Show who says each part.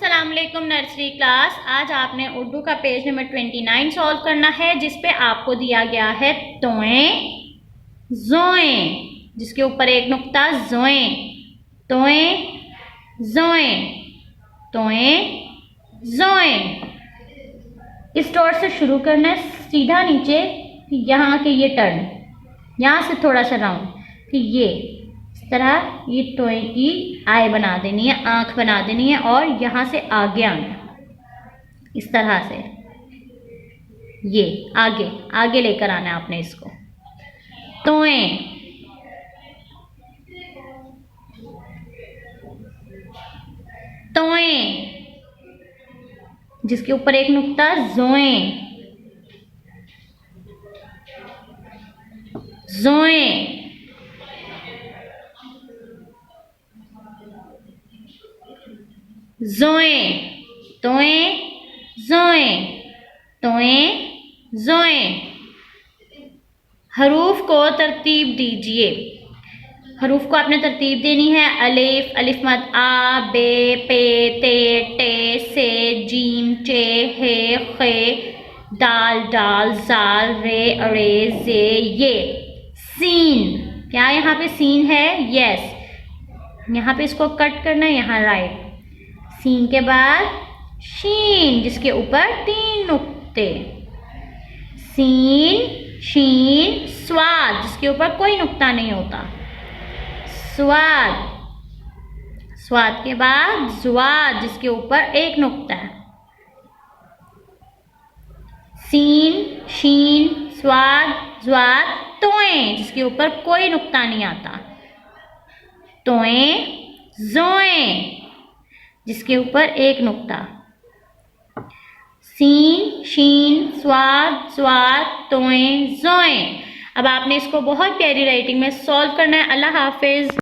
Speaker 1: अस्सलाम वालेकुम nursery class. आज आपने उर्दू का पेज नंबर 29 सॉल्व करना है, जिसपे आपको दिया गया है तोएं जोएं, जिसके ऊपर एक नुक्ता जोएं, तोएं जोएं, तोएं जोएं। इस डॉट से शुरू करना है, सीधा नीचे, फिर यहाँ के ये टर्न, यहाँ से थोड़ा सा राउंड, फिर ये इस तरह ये टोए की आई बना देनी है, आंख बना देनी है, और यहाँ से आगे आना इस तरह से, ये आगे आगे लेकर आना है आपने इसको। तोएं, तोएं, जिसके ऊपर एक नुक्ता जोएं, जोएं, जोएं, तोएं जोएं, तोएं जोएं। हरूफ को तरतीब दीजिए। हरूफ को आपने तरतीब देनी है। अलिफ, अलिफ मद, आ, बे, पे, ते, टे, से, जीम, चे, हे, खे, दाल, डाल, जाल, रे, अरे, जे, ये। सीन, क्या यहाँ पे सीन है? यस, यहाँ पे इसको कट करना है, यहाँ राइट। सीन के बाद शीन, जिसके ऊपर 3 नुक्ते। सीन, शीन, स्वाद, जिसके ऊपर कोई नुक्ता नहीं होता। स्वाद, स्वाद के बाद जुवाद, जिसके ऊपर एक नुक्ता है। सीन, शीन, स्वाद, जुवाद, तोएं, जिसके ऊपर कोई नुक्ता नहीं आता। तोएं जोएं, जिसके ऊपर एक नुक्ता। सीन, शीन, स्वाद, स्वाद, तोएं, जोएं। अब आपने इसको बहुत प्यारी राइटिंग में सॉल्व करना है। अल्लाह हाफिज।